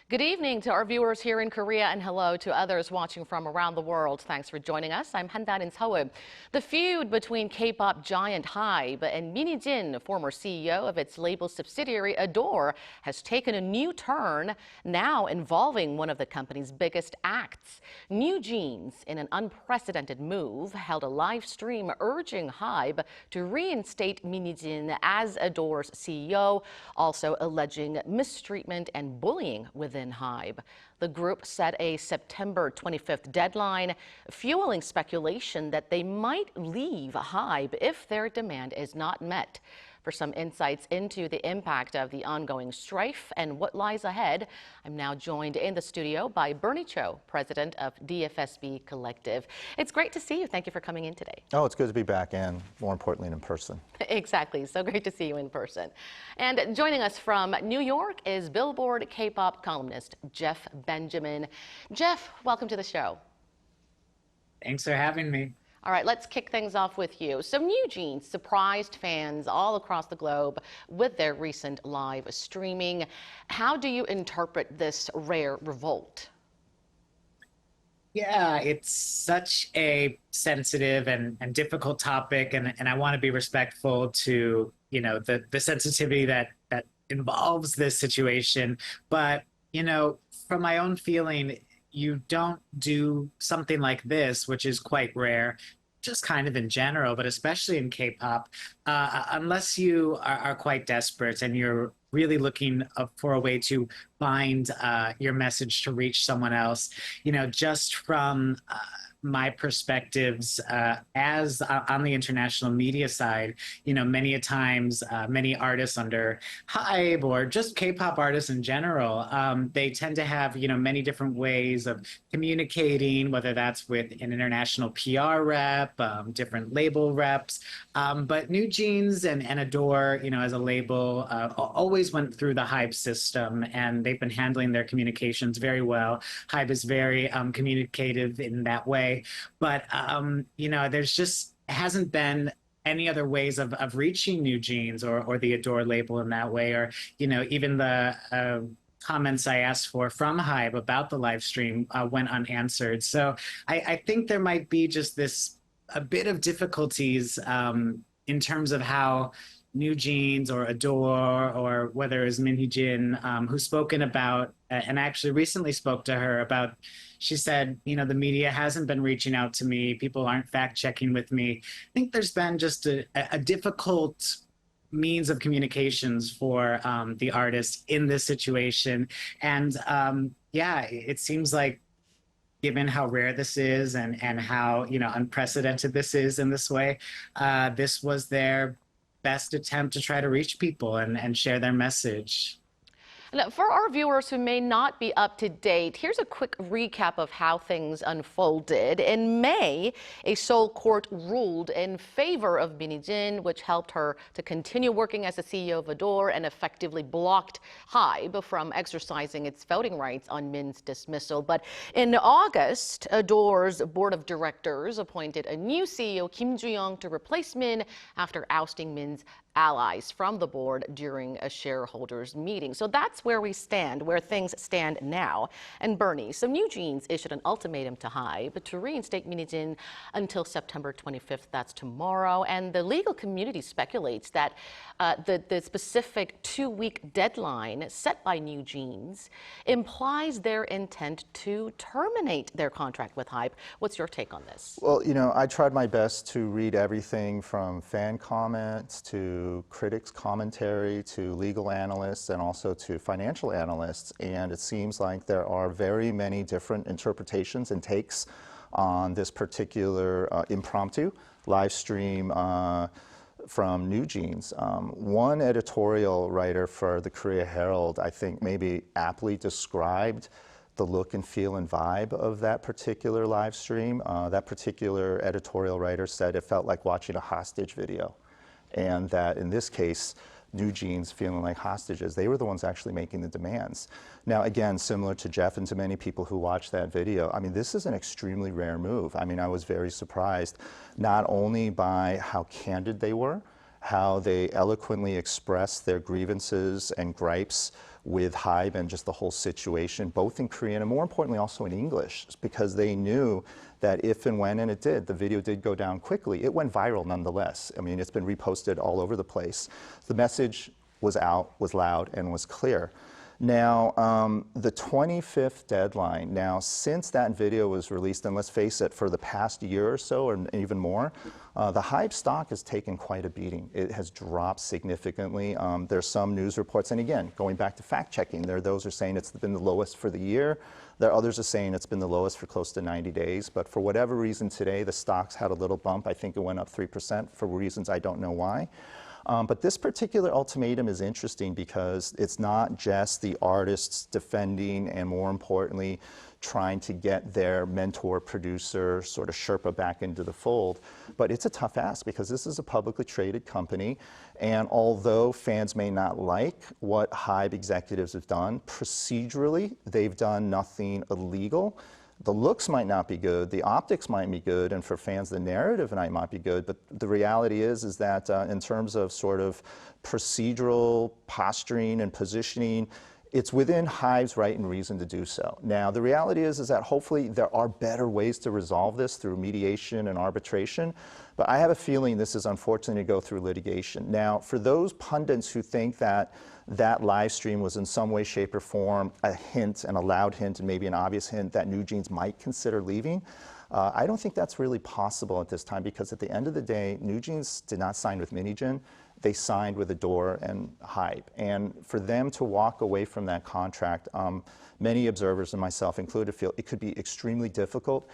Good evening to our viewers here in Korea and hello to others watching from around the world. Thanks for joining us. I'm Handan in Seoul. The feud between K-pop giant HYBE and MINHIJin, former CEO of its label subsidiary ADOR, has taken a new turn, now involving one of the company's biggest acts. NewJeans, in an unprecedented move, held a live stream urging HYBE to reinstate MINHIJin as ADOR's CEO, also alleging mistreatment and bullying within HYBE. The group set a September 25th deadline, fueling speculation that they might leave HYBE if their demand is not met. For some insights into the impact of the ongoing strife and what lies ahead, I'm now joined in the studio by Bernie Cho, president of DFSB Collective. It's great to see you. Thank you for coming in today. Oh, it's good to be back and, more importantly, in person. Exactly. So great to see you in person. And joining us from New York is Billboard K-pop columnist Jeff Benjamin. Jeff, welcome to the show. Thanks for having me. All right, let's kick things off with you. So NewJeans surprised fans all across the globe with their recent live streaming. How do you interpret this rare revolt? Yeah, it's such a sensitive and difficult topic, and I want to be respectful to, the sensitivity that involves this situation. But, from my own feeling, you don't do something like this, which is quite rare, just kind of in general, but especially in K-pop, unless you are quite desperate and you're really looking for a way to bind your message to reach someone else. Just from my perspectives as on the international media side, many a times, many artists under HYBE or just K-pop artists in general, they tend to have, many different ways of communicating, whether that's with an international PR rep, different label reps. But NewJeans and ADOR, as a label, always went through the HYBE system, and they've been handling their communications very well. HYBE is very communicative in that way. But, there's just hasn't been any other ways of reaching NewJeans or the ADOR label in that way, or, even the comments I asked for from HYBE about the live stream went unanswered. So I think there might be just a bit of difficulties in terms of how NewJeans or ADOR, or whether it's MINHIJin, who's spoken about, and I actually recently spoke to her about, she said, the media hasn't been reaching out to me. People aren't fact-checking with me. I think there's been just a difficult means of communications for the artist in this situation. And yeah, it seems like, given how rare this is and how, unprecedented this is in this way, this was their best attempt to try to reach people and share their message. Now, for our viewers who may not be up to date, here's a quick recap of how things unfolded. In May, a Seoul court ruled in favor of MINHIJin, which helped her to continue working as the CEO of ADOR and effectively blocked HYBE from exercising its voting rights on Min's dismissal. But in August, ADOR's board of directors appointed a new CEO, Kim Joo-young, to replace Min after ousting Min's allies from the board during a shareholders meeting. So that's where we stand, where things stand now. And Bernie, so NewJeans issued an ultimatum to HYBE to reinstate MINHIJin until September 25th. That's tomorrow. And the legal community speculates that the specific 2-week deadline set by NewJeans implies their intent to terminate their contract with HYBE. What's your take on this? Well, I tried my best to read everything from fan comments to critics' commentary to legal analysts and also to financial analysts, and it seems like there are very many different interpretations and takes on this particular impromptu live stream from NewJeans. One editorial writer for the Korea Herald, I think, maybe aptly described the look and feel and vibe of that particular live stream. That particular editorial writer said it felt like watching a hostage video, and that in this case, NewJeans feeling like hostages, they were the ones actually making the demands. Now, again, similar to Jeff and to many people who watched that video, this is an extremely rare move. I was very surprised, not only by how candid they were how they eloquently expressed their grievances and gripes with HYBE and just the whole situation, both in Korean and more importantly also in English, because they knew that if and when, and it did, the video did go down quickly, it went viral nonetheless. I mean, it's been reposted all over the place. The message was out, was loud, and was clear. Now, the 25th deadline, now since that video was released, and let's face it, for the past year or so, or even more, the HYBE stock has taken quite a beating. It has dropped significantly. There's some news reports, and again, going back to fact checking, there are those who are saying it's been the lowest for the year. There are others are saying it's been the lowest for close to 90 days. But for whatever reason today, the stocks had a little bump. I think it went up 3% for reasons I don't know why. But this particular ultimatum is interesting because it's not just the artists defending and, more importantly, trying to get their mentor producer, sort of Sherpa, back into the fold. But it's a tough ask because this is a publicly traded company. And although fans may not like what HYBE executives have done, procedurally, they've done nothing illegal. The looks might not be good, the optics might be good, and for fans, the narrative might be good, but the reality is that in terms of sort of procedural posturing and positioning, it's within HYBE's right and reason to do so. Now, the reality is that hopefully there are better ways to resolve this through mediation and arbitration, but I have a feeling this is unfortunately to go through litigation. Now, for those pundits who think that that live stream was in some way, shape, or form a hint, and a loud hint, and maybe an obvious hint that NewJeans might consider leaving, I don't think that's really possible at this time because at the end of the day, NewJeans did not sign with MINHIJin. They signed with ADOR and HYBE. And for them to walk away from that contract, many observers and myself included feel it could be extremely difficult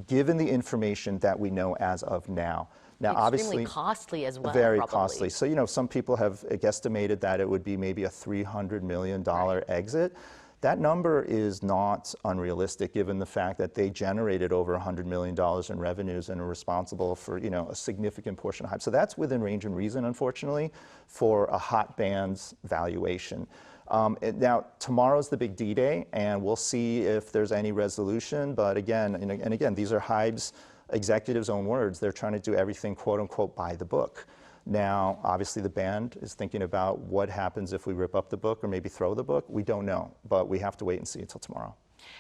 given the information that we know as of now. Now, extremely obviously, costly as well. Very probably. costly. So, you know, some people have guesstimated that it would be maybe a $300 million exit. That number is not unrealistic given the fact that they generated over $100 million in revenues and are responsible for, you know, a significant portion of HYBE. So that's within range and reason, unfortunately, for a hot band's valuation. Now, tomorrow's the big D-Day, and we'll see if there's any resolution. But again, and again, these are HYBE's executives' own words. They're trying to do everything, quote unquote, by the book. Now, obviously, the band is thinking about what happens if we rip up the book or maybe throw the book. We don't know, but we have to wait and see until tomorrow.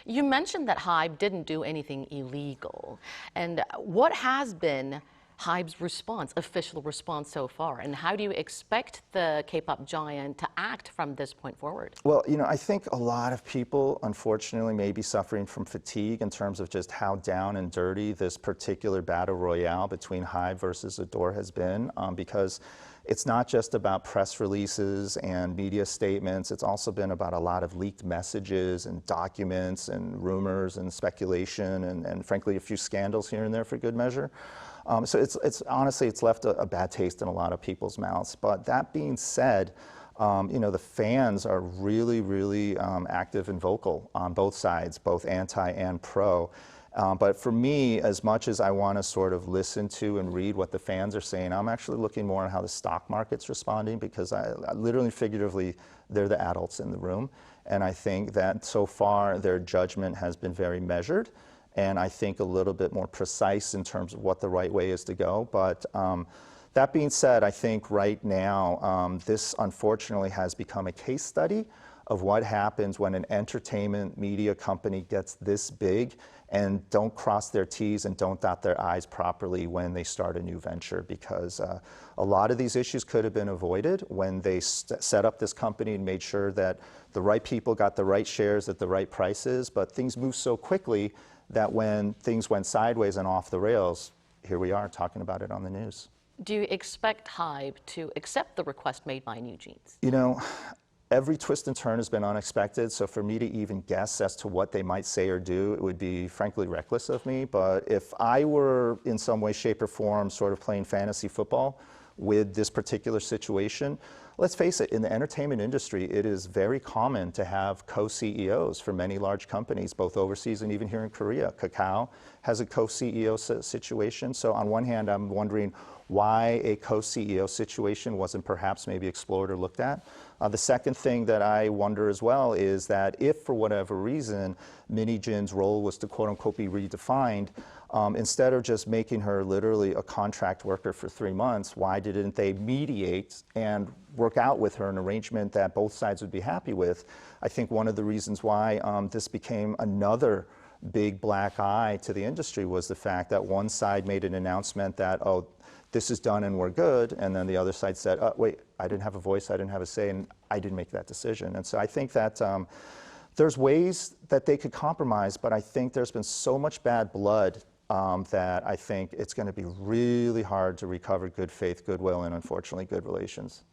You mentioned that HYBE didn't do anything illegal. And what has been HYBE's response, official response so far? And how do you expect the K-pop giant to act from this point forward? Well, you know, I think a lot of people, unfortunately, may be suffering from fatigue in terms of just how down and dirty this particular battle royale between HYBE versus ADOR has been, because it's not just about press releases and media statements. It's also been about a lot of leaked messages and documents and rumors and speculation and frankly, a few scandals here and there for good measure. So it's honestly, it's left a bad taste in a lot of people's mouths. But that being said, you know, the fans are really, really active and vocal on both sides, both anti and pro. But for me, as much as I want to sort of listen to and read what the fans are saying, I'm actually looking more on how the stock market's responding because I literally, figuratively, they're the adults in the room. And I think that so far their judgment has been very measured. And I think a little bit more precise in terms of what the right way is to go. But that being said, I think right now, this unfortunately has become a case study of what happens when an entertainment media company gets this big and don't cross their T's and don't dot their I's properly when they start a new venture, because a lot of these issues could have been avoided when they set up this company and made sure that the right people got the right shares at the right prices, but things move so quickly that when things went sideways and off the rails, here we are talking about it on the news. Do you expect HYBE to accept the request made by NewJeans? You know, every twist and turn has been unexpected, so for me to even guess as to what they might say or do, it would be frankly reckless of me. But if I were in some way, shape, or form sort of playing fantasy football with this particular situation, let's face it, in the entertainment industry, it is very common to have co-CEOs for many large companies, both overseas and even here in Korea. Kakao has a co-CEO situation. So on one hand, I'm wondering why a co-CEO situation wasn't perhaps maybe explored or looked at. The second thing that I wonder as well is that if for whatever reason MINHIJin's role was to quote unquote be redefined, instead of just making her literally a contract worker for 3 months, why didn't they mediate and work out with her an arrangement that both sides would be happy with? I think one of the reasons why this became another big black eye to the industry was the fact that one side made an announcement that, oh, this is done and we're good, and then the other side said, oh, wait, I didn't have a voice, I didn't have a say, and I didn't make that decision. And so I think that there's ways that they could compromise, but I think there's been so much bad blood that I think it's going to be really hard to recover good faith, goodwill, and unfortunately good relations.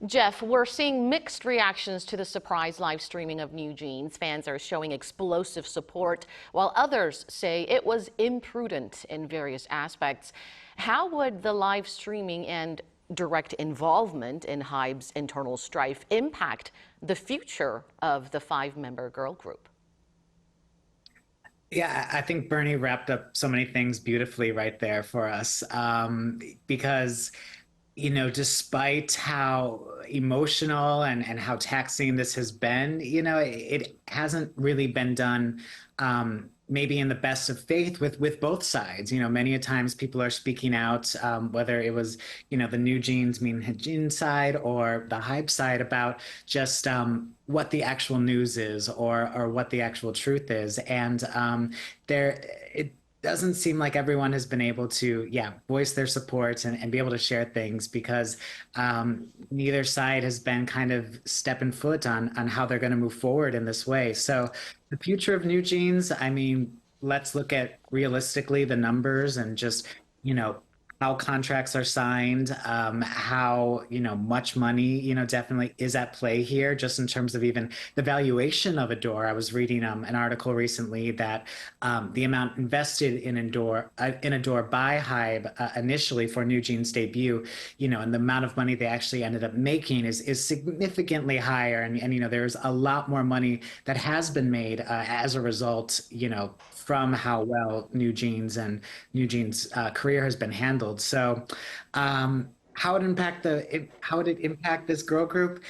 Jeff, we're seeing mixed reactions to the surprise live streaming of NewJeans. Fans are showing explosive support, while others say it was imprudent in various aspects. How would the live streaming and direct involvement in HYBE's internal strife impact the future of the 5-member girl group? Yeah, I think Bernie wrapped up so many things beautifully right there for us, because despite how emotional and how taxing this has been, it hasn't really been done maybe in the best of faith with both sides. Many a times people are speaking out, whether it was, the NewJeans, MINHIJin side or the HYBE side about just what the actual news is or what the actual truth is. And it doesn't seem like everyone has been able to, voice their support and be able to share things because neither side has been kind of stepping foot on how they're going to move forward in this way. So the future of NewJeans, I mean, let's look at realistically the numbers and just, how contracts are signed, how, much money, definitely is at play here, just in terms of even the valuation of ADOR. I was reading an article recently that the amount invested in ADOR by HYBE initially for NewJeans' debut, and the amount of money they actually ended up making is significantly higher. And there's a lot more money that has been made as a result, from how well NewJeans and NewJeans' career has been handled. So how would it impact this girl group?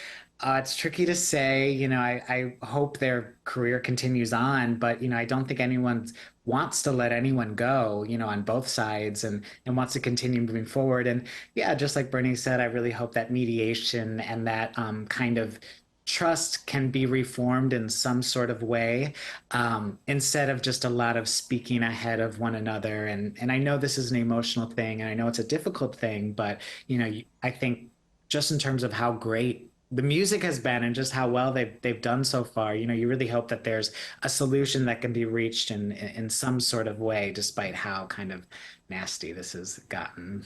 It's tricky to say. I hope their career continues on, but I don't think anyone wants to let anyone go, on both sides and wants to continue moving forward. And yeah, just like Bernie said, I really hope that mediation and that kind of trust can be reformed in some sort of way, instead of just a lot of speaking ahead of one another. And I know this is an emotional thing, and I know it's a difficult thing, but I think just in terms of how great the music has been and just how well they've done so far, you really hope that there's a solution that can be reached in some sort of way, despite how kind of nasty this has gotten.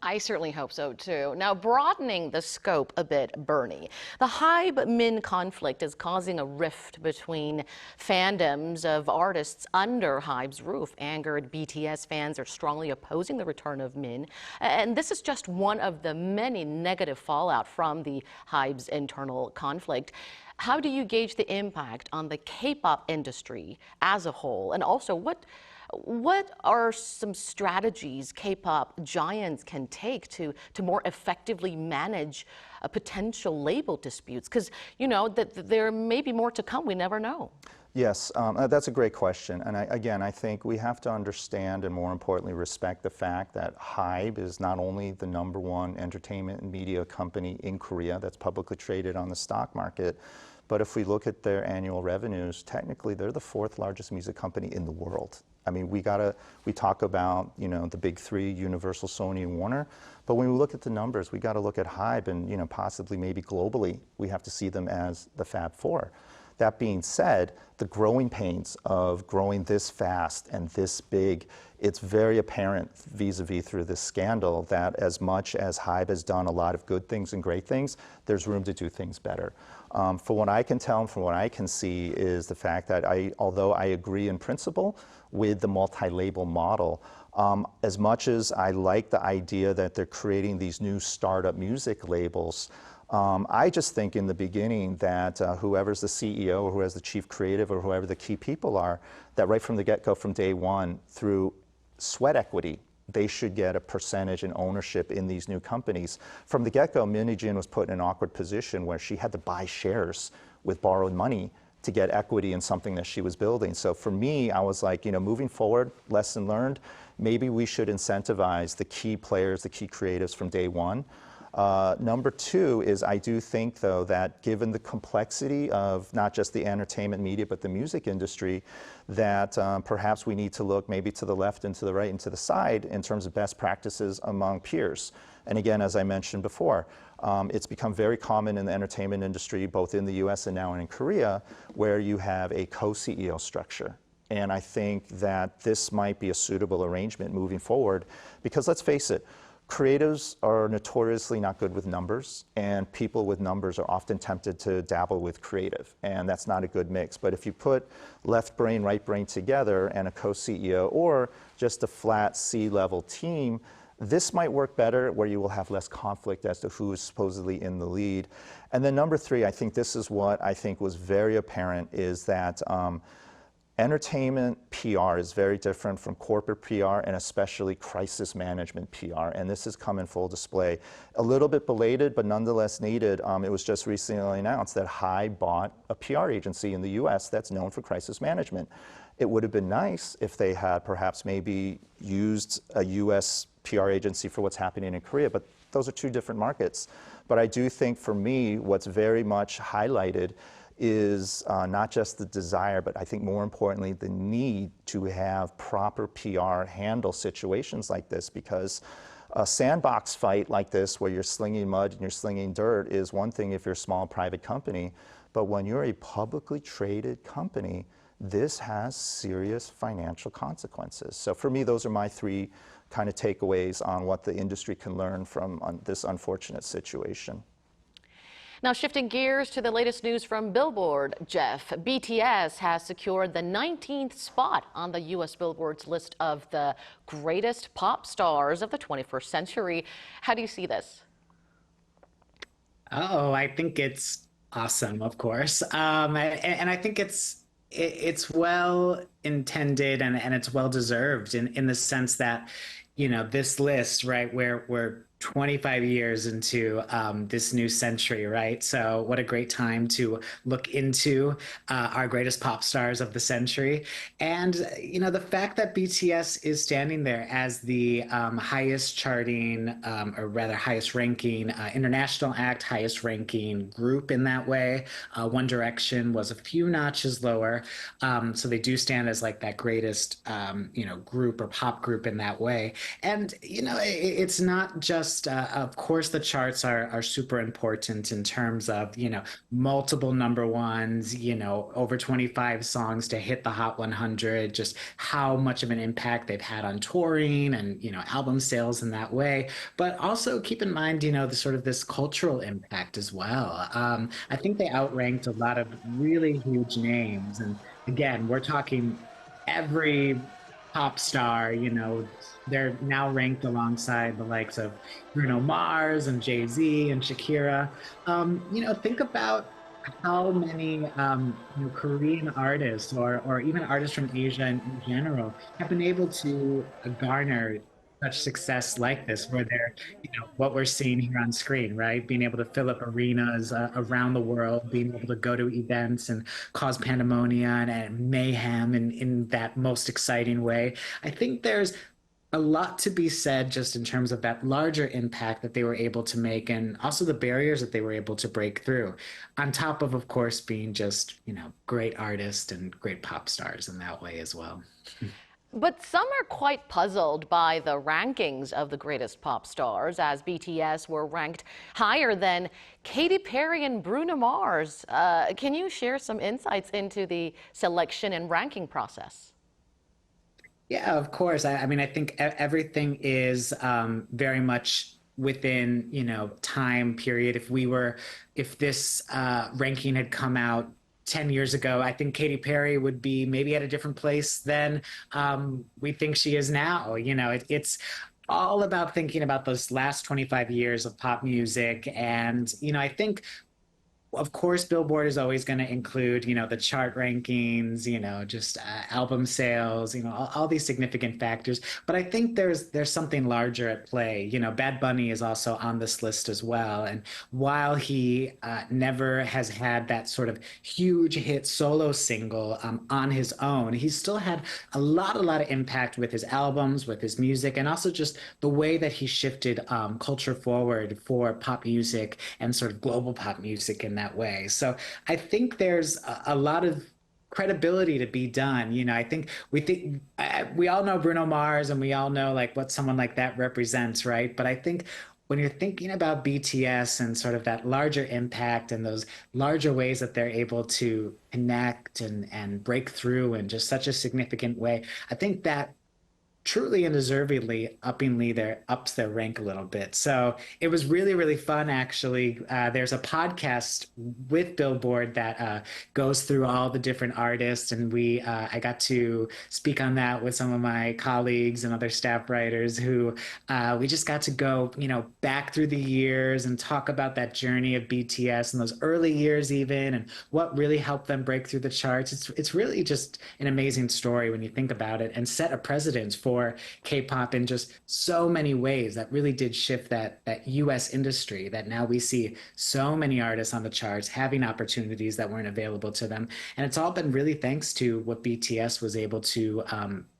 I certainly hope so, too. Now, broadening the scope a bit, Bernie, the HYBE-MIN conflict is causing a rift between fandoms of artists under HYBE's roof. Angered BTS fans are strongly opposing the return of Min, and this is just one of the many negative fallout from the HYBE's internal conflict. How do you gauge the impact on the K-pop industry as a whole, and also what are some strategies K-pop giants can take to more effectively manage potential label disputes? Because, there may be more to come. We never know. Yes, that's a great question. And I think we have to understand and more importantly respect the fact that HYBE is not only the #1 entertainment and media company in Korea that's publicly traded on the stock market, but if we look at their annual revenues, technically they're the 4th largest music company in the world. I mean, we talk about, the big 3, Universal, Sony, and Warner, but when we look at the numbers, we got to look at HYBE and, possibly maybe globally, we have to see them as the Fab 4. That being said, the growing pains of growing this fast and this big, it's very apparent vis-a-vis through this scandal that as much as HYBE has done a lot of good things and great things, there's room to do things better. From what I can tell and from what I can see is the fact that although I agree in principle with the multi-label model, as much as I like the idea that they're creating these new startup music labels, I just think in the beginning that whoever's the CEO or who has the chief creative or whoever the key people are, that right from the get-go, from day one, through sweat equity they should get a percentage in ownership in these new companies. From the get-go, MINHIJin was put in an awkward position where she had to buy shares with borrowed money to get equity in something that she was building. So for me, I was like, moving forward, lesson learned, maybe we should incentivize the key players, the key creatives from day one. Number two is I do think, though, that given the complexity of not just the entertainment media, but the music industry, that perhaps we need to look maybe to the left and to the right and to the side in terms of best practices among peers. And again, as I mentioned before, it's become very common in the entertainment industry, both in the US and now in Korea, where you have a co-CEO structure. And I think that this might be a suitable arrangement moving forward, because let's face it, creatives are notoriously not good with numbers, and people with numbers are often tempted to dabble with creative, and that's not a good mix. But if you put left brain, right brain together and a co-CEO or just a flat C-level team, this might work better, where you will have less conflict as to who is supposedly in the lead. And then number three, I think this is what I think was very apparent, is that entertainment PR is very different from corporate PR, and especially crisis management PR. And this has come in full display. A little bit belated, but nonetheless needed. It was just recently announced that HYBE bought a PR agency in the US that's known for crisis management. It would have been nice if they had perhaps maybe used a US PR agency for what's happening in Korea, but those are two different markets. But I do think for me, what's very much highlighted is not just the desire, but I think more importantly, the need to have proper PR handle situations like this, because a sandbox fight like this, where you're slinging mud and you're slinging dirt, is one thing if you're a small private company, but when you're a publicly traded company, this has serious financial consequences. So for me, those are my three kind of takeaways on what the industry can learn from this unfortunate situation. Now, shifting gears to the latest news from Billboard, Jeff. BTS has secured the 19th spot on the U.S. Billboard's list of the greatest pop stars of the 21st century. How do you see this? Oh, I think it's awesome, of course. And I think it's well intended, and it's well deserved in the sense that, this list, right, where we're 25 years into this new century, right? So what a great time to look into our greatest pop stars of the century. And, the fact that BTS is standing there as the highest charting, or rather highest ranking international act, highest ranking group in that way. One Direction was a few notches lower. So they do stand as like that greatest, group or pop group in that way. And, it's not just, of course, the charts are super important in terms of, multiple number ones, over 25 songs to hit the Hot 100, just how much of an impact they've had on touring and, album sales in that way. But also keep in mind, the sort of this cultural impact as well. I think they outranked a lot of really huge names. And again, we're talking every pop star, they're now ranked alongside the likes of Bruno Mars and Jay-Z and Shakira. Think about how many Korean artists or even artists from Asia in general have been able to garner such success like this, where they're, what we're seeing here on screen, right? Being able to fill up arenas around the world, being able to go to events and cause pandemonium and mayhem in that most exciting way. I think there's a lot to be said just in terms of that larger impact that they were able to make, and also the barriers that they were able to break through, on top of course, being just, great artists and great pop stars in that way as well. But some are quite puzzled by the rankings of the greatest pop stars, as BTS were ranked higher than Katy Perry and Bruno Mars. Can you share some insights into the selection and ranking process? Yeah, of course. I mean, I think everything is very much within, time period. If this ranking had come out 10 years ago, I think Katy Perry would be maybe at a different place than we think she is now. It's all about thinking about those last 25 years of pop music. And, I think of course, Billboard is always going to include, the chart rankings, just album sales, all these significant factors. But I think there's something larger at play. Bad Bunny is also on this list as well. And while he never has had that sort of huge hit solo single on his own, he's still had a lot of impact with his albums, with his music, and also just the way that he shifted culture forward for pop music and sort of global pop music in that way. So I think there's a lot of credibility to be done. I think we all know Bruno Mars and we all know like what someone like that represents, right? But I think when you're thinking about BTS and sort of that larger impact and those larger ways that they're able to connect and break through in just such a significant way, I think that truly and deservedly ups their rank a little bit. So it was really fun, actually. There's a podcast with Billboard that goes through all the different artists, and I got to speak on that with some of my colleagues and other staff writers who we just got to go, back through the years and talk about that journey of BTS and those early years even, and what really helped them break through the charts. It's really just an amazing story when you think about it, and set a precedent for K-pop in just so many ways that really did shift that US industry, that now we see so many artists on the charts having opportunities that weren't available to them. And it's all been really thanks to what BTS was able to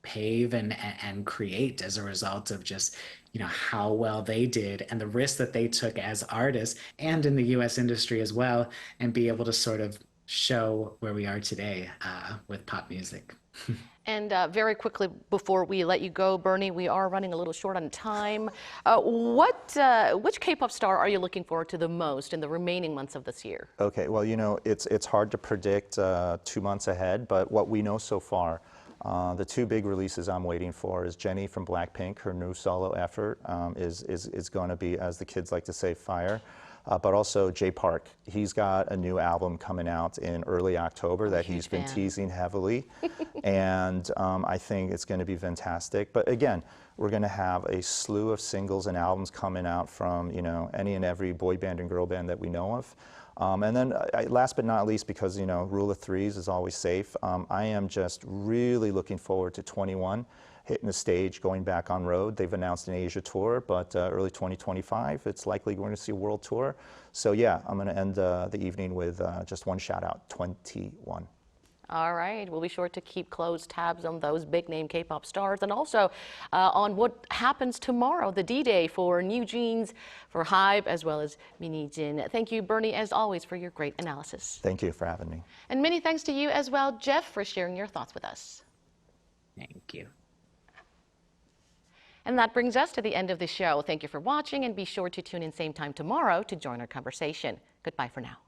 pave and create as a result of just how well they did and the risk that they took as artists and in the US industry as well, and be able to sort of show where we are today with pop music. And very quickly, before we let you go, Bernie, we are running a little short on time. Which K-pop star are you looking forward to the most in the remaining months of this year? Okay, well, it's hard to predict 2 months ahead, but what we know so far, the two big releases I'm waiting for is Jennie from Blackpink. Her new solo effort is going to be, as the kids like to say, fire. But also Jay Park. He's got a new album coming out in early October that he's been teasing heavily. And I think it's going to be fantastic. But again, we're going to have a slew of singles and albums coming out from any and every boy band and girl band that we know of. And then last but not least, because rule of threes is always safe, I am just really looking forward to 21 hitting the stage, going back on road. They've announced an Asia tour, but early 2025, it's likely we're going to see a world tour. So yeah, I'm going to end the evening with just one shout out, 21. All right, we'll be sure to keep close tabs on those big name K-pop stars, and also on what happens tomorrow, the D-Day for NewJeans, for HYBE, as well as MINHIJin. Thank you, Bernie, as always, for your great analysis. Thank you for having me. And many thanks to you as well, Jeff, for sharing your thoughts with us. Thank you. And that brings us to the end of the show. Thank you for watching, and be sure to tune in same time tomorrow to join our conversation. Goodbye for now.